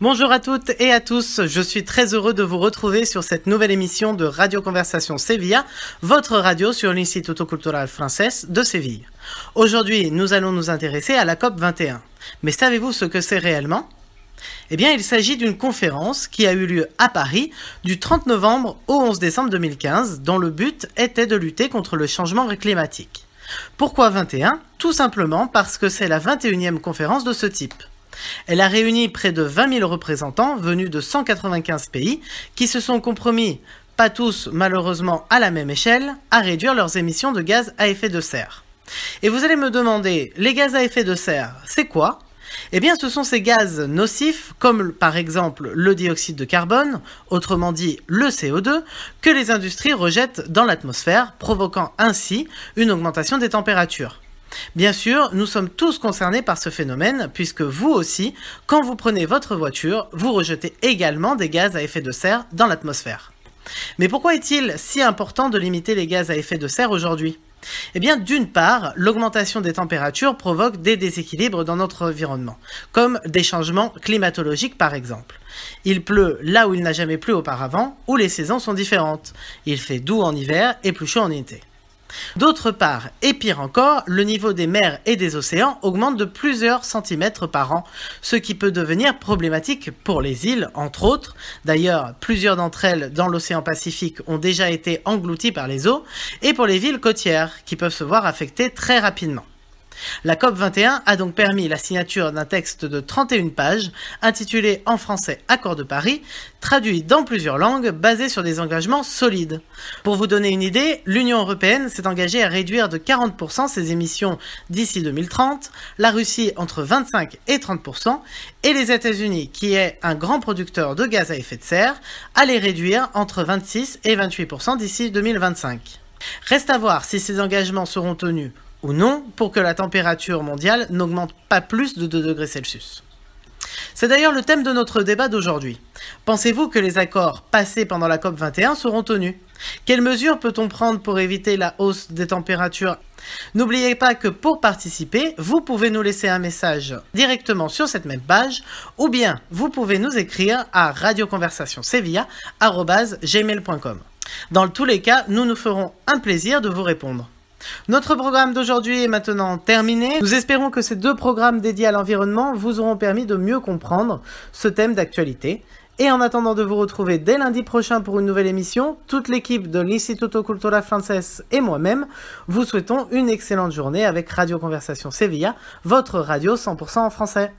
Bonjour à toutes et à tous, je suis très heureux de vous retrouver sur cette nouvelle émission de Radio Conversation Sevilla, votre radio sur l'Instituto Cultural Francés de Séville. Aujourd'hui, nous allons nous intéresser à la COP 21. Mais savez-vous ce que c'est réellement ? Eh bien, il s'agit d'une conférence qui a eu lieu à Paris du 30 novembre au 11 décembre 2015, dont le but était de lutter contre le changement climatique. Pourquoi 21 ? Tout simplement parce que c'est la 21e conférence de ce type. Elle a réuni près de 20 000 représentants venus de 195 pays qui se sont compromis, pas tous malheureusement à la même échelle, à réduire leurs émissions de gaz à effet de serre. Et vous allez me demander, les gaz à effet de serre, c'est quoi ? Eh bien, ce sont ces gaz nocifs, comme par exemple le dioxyde de carbone, autrement dit le CO2, que les industries rejettent dans l'atmosphère, provoquant ainsi une augmentation des températures. Bien sûr, nous sommes tous concernés par ce phénomène, puisque vous aussi, quand vous prenez votre voiture, vous rejetez également des gaz à effet de serre dans l'atmosphère. Mais pourquoi est-il si important de limiter les gaz à effet de serre aujourd'hui ? Eh bien, d'une part, l'augmentation des températures provoque des déséquilibres dans notre environnement, comme des changements climatologiques par exemple. Il pleut là où il n'a jamais plu auparavant, où les saisons sont différentes. Il fait doux en hiver et plus chaud en été. D'autre part, et pire encore, le niveau des mers et des océans augmente de plusieurs centimètres par an, ce qui peut devenir problématique pour les îles, entre autres. D'ailleurs, plusieurs d'entre elles dans l'océan Pacifique ont déjà été englouties par les eaux, et pour les villes côtières, qui peuvent se voir affectées très rapidement. La COP 21 a donc permis la signature d'un texte de 31 pages, intitulé en français Accord de Paris, traduit dans plusieurs langues, basé sur des engagements solides. Pour vous donner une idée, l'Union européenne s'est engagée à réduire de 40% ses émissions d'ici 2030, la Russie entre 25 et 30%, et les États-Unis, qui est un grand producteur de gaz à effet de serre, à les réduire entre 26 et 28% d'ici 2025. Reste à voir si ces engagements seront tenus ou non, pour que la température mondiale n'augmente pas plus de 2 degrés Celsius. C'est d'ailleurs le thème de notre débat d'aujourd'hui. Pensez-vous que les accords passés pendant la COP 21 seront tenus ? Quelles mesures peut-on prendre pour éviter la hausse des températures ? N'oubliez pas que pour participer, vous pouvez nous laisser un message directement sur cette même page, ou bien vous pouvez nous écrire à radioconversationsevilla@gmail.com. Dans tous les cas, nous nous ferons un plaisir de vous répondre. Notre programme d'aujourd'hui est maintenant terminé. Nous espérons que ces 2 programmes dédiés à l'environnement vous auront permis de mieux comprendre ce thème d'actualité. Et en attendant de vous retrouver dès lundi prochain pour une nouvelle émission, toute l'équipe de l'Instituto Cultural Francés et moi-même vous souhaitons une excellente journée avec Radio Conversation Sevilla, votre radio 100% en français.